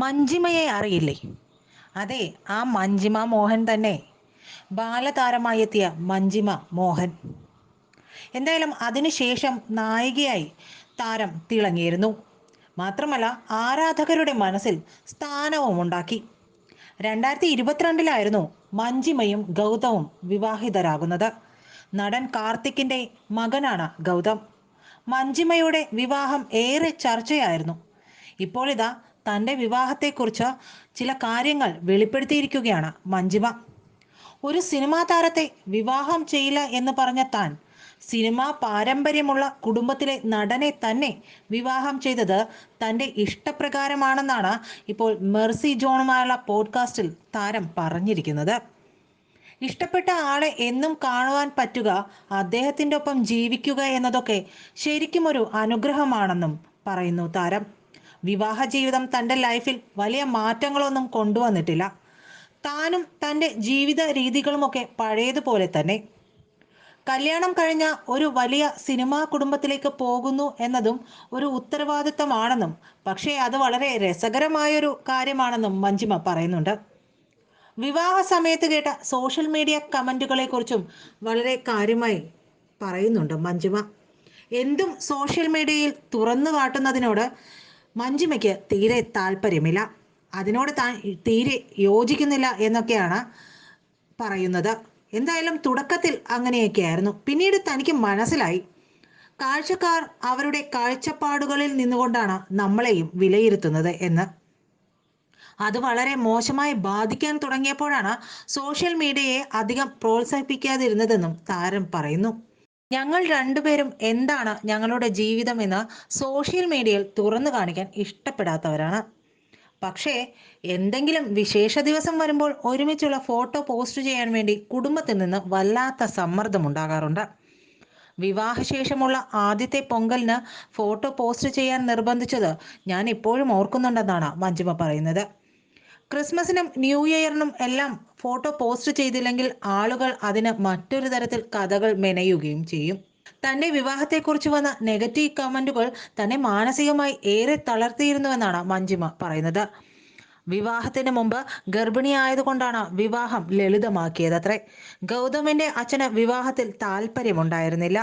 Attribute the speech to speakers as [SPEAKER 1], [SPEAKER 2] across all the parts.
[SPEAKER 1] മഞ്ജിമയെ അറിയില്ലേ? അതെ, ആ മഞ്ജിമ മോഹൻ തന്നെ. ബാലതാരമായി എത്തിയ മഞ്ജിമ മോഹൻ. എന്തായാലും അതിനുശേഷം നായികയായി താരം തിളങ്ങിയിരുന്നു. മാത്രമല്ല, ആരാധകരുടെ മനസ്സിൽ സ്ഥാനവും ഉണ്ടാക്കി. 2022 മഞ്ജിമയും ഗൗതവും വിവാഹിതരാകുന്നത്. നടൻ കാർത്തിക്കിന്റെ മകനാണ് ഗൗതം. മഞ്ജിമയുടെ വിവാഹം ഏറെ ചർച്ചയായിരുന്നു. ഇപ്പോൾ ഇതാ തൻ്റെ വിവാഹത്തെക്കുറിച്ച് ചില കാര്യങ്ങൾ വെളിപ്പെടുത്തിയിരിക്കുകയാണ് മഞ്ജിമ. ഒരു സിനിമാ താരത്തെ വിവാഹം ചെയ്യില്ല എന്ന് പറഞ്ഞ താൻ സിനിമാ പാരമ്പര്യമുള്ള കുടുംബത്തിലെ നടനെ തന്നെ വിവാഹം ചെയ്തത് തൻ്റെ ഇഷ്ടപ്രകാരമാണെന്നാണ് ഇപ്പോൾ മെർസി ജോണുമായുള്ള പോഡ്കാസ്റ്റിൽ താരം പറഞ്ഞിരിക്കുന്നത്. ഇഷ്ടപ്പെട്ട ആളെ എന്നും കാണുവാൻ പറ്റുക, അദ്ദേഹത്തിൻ്റെ ഒപ്പം ജീവിക്കുക എന്നതൊക്കെ ശരിക്കും ഒരു അനുഗ്രഹമാണെന്നും പറയുന്നു താരം. വിവാഹ ജീവിതം തൻ്റെ ലൈഫിൽ വലിയ മാറ്റങ്ങളൊന്നും കൊണ്ടുവന്നിട്ടില്ല. താനും തൻ്റെ ജീവിത രീതികളുമൊക്കെ പഴയതുപോലെ തന്നെ. കല്യാണം കഴിഞ്ഞ ഒരു വലിയ സിനിമാ കുടുംബത്തിലേക്ക് പോകുന്നു എന്നതും ഒരു ഉത്തരവാദിത്തമാണെന്നും, പക്ഷേ അത് വളരെ രസകരമായൊരു കാര്യമാണെന്നും മഞ്ജിമ പറയുന്നുണ്ട്. വിവാഹ സമയത്ത് കേട്ട സോഷ്യൽ മീഡിയ കമൻറ്റുകളെക്കുറിച്ചും വളരെ കാര്യമായി പറയുന്നുണ്ട് മഞ്ജിമ. എന്തും സോഷ്യൽ മീഡിയയിൽ തുറന്നു കാട്ടുന്നതിനോട് മഞ്ജിമയ്ക്ക് തീരെ താല്പര്യമില്ല. അതിനോട് താൻ തീരെ യോജിക്കുന്നില്ല എന്നൊക്കെയാണ് പറയുന്നത്. എന്തായാലും തുടക്കത്തിൽ അങ്ങനെയൊക്കെയായിരുന്നു. പിന്നീട് തനിക്ക് മനസ്സിലായി, കാഴ്ചക്കാർ അവരുടെ കാഴ്ചപ്പാടുകളിൽ നിന്നുകൊണ്ടാണ് നമ്മളെയും വിലയിരുത്തുന്നത് എന്ന്. അത് വളരെ മോശമായി ബാധിക്കാൻ തുടങ്ങിയപ്പോഴാണ് സോഷ്യൽ മീഡിയയെ അധികം പ്രോത്സാഹിപ്പിക്കാതിരുന്നതെന്നും താരം പറയുന്നു. ഞങ്ങൾ രണ്ടുപേരും എന്താണ് ഞങ്ങളുടെ ജീവിതം എന്ന് സോഷ്യൽ മീഡിയയിൽ തുറന്നു കാണിക്കാൻ ഇഷ്ടപ്പെടാത്തവരാണ്. പക്ഷേ എന്തെങ്കിലും വിശേഷ ദിവസം വരുമ്പോൾ ഒരുമിച്ചുള്ള ഫോട്ടോ പോസ്റ്റ് ചെയ്യാൻ വേണ്ടി കുടുംബത്തിൽ നിന്ന് വല്ലാത്ത സമ്മർദ്ദമുണ്ടാകാറുണ്ട്. വിവാഹശേഷമുള്ള ആദ്യത്തെ പൊങ്കലിന് ഫോട്ടോ പോസ്റ്റ് ചെയ്യാൻ നിർബന്ധിച്ചത് ഞാൻ ഇപ്പോഴും ഓർക്കുന്നുണ്ടെന്നാണ് മഞ്ജിമ പറയുന്നത്. ക്രിസ്മസിനും ന്യൂ ഇയറിനും എല്ലാം ഫോട്ടോ പോസ്റ്റ് ചെയ്തില്ലെങ്കിൽ ആളുകൾ അതിന് മറ്റൊരു തരത്തിൽ കഥകൾ മെനയുകയും ചെയ്യും. തന്റെ വിവാഹത്തെക്കുറിച്ച് വന്ന നെഗറ്റീവ് കമന്റുകൾ തന്നെ മാനസികമായി ഏറെ തളർത്തിയിരുന്നുവെന്നാണ് മഞ്ജിമ പറയുന്നത്. വിവാഹത്തിന് മുമ്പ് ഗർഭിണിയായതുകൊണ്ടാണ് വിവാഹം ലളിതമാക്കിയതത്രേ. ഗൗതമിന്റെ അച്ഛന് വിവാഹത്തിൽ താല്പര്യമുണ്ടായിരുന്നില്ല.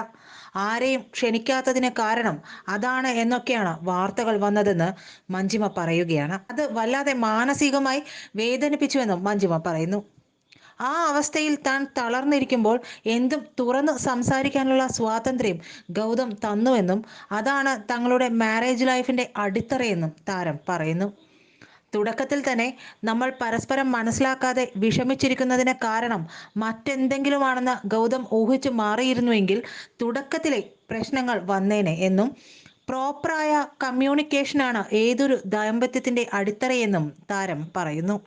[SPEAKER 1] ആരെയും ക്ഷണിക്കാത്തതിന് കാരണം അതാണ് എന്നൊക്കെയാണ് വാർത്തകൾ വന്നതെന്ന് മഞ്ജിമ പറയുകയാണ്. അത് വല്ലാതെ മാനസികമായി വേദനിപ്പിച്ചുവെന്നും മഞ്ജിമ പറയുന്നു. ആ അവസ്ഥയിൽ താൻ തളർന്നിരിക്കുമ്പോൾ എന്തും തുറന്ന് സംസാരിക്കാനുള്ള സ്വാതന്ത്ര്യം ഗൗതം തന്നുവെന്നും അതാണ് തങ്ങളുടെ മാരേജ് ലൈഫിന്റെ അടിത്തറയെന്നും താരം പറയുന്നു. തുടക്കത്തിൽ തന്നെ നമ്മൾ പരസ്പരം മനസ്സിലാക്കാതെ വിഷമിച്ചിരിക്കുന്നതിന് കാരണം മറ്റെന്തെങ്കിലുമാണെന്ന് ഗൗതം ഊഹിച്ചു മാറിയിരുന്നുവെങ്കിൽ തുടക്കത്തിലെ പ്രശ്നങ്ങൾ വന്നേനെ എന്നും, പ്രോപ്പറായ കമ്മ്യൂണിക്കേഷനാണ് ഏതൊരു ദാമ്പത്യത്തിന്റെ അടിത്തറയെന്നും താരം പറയുന്നു.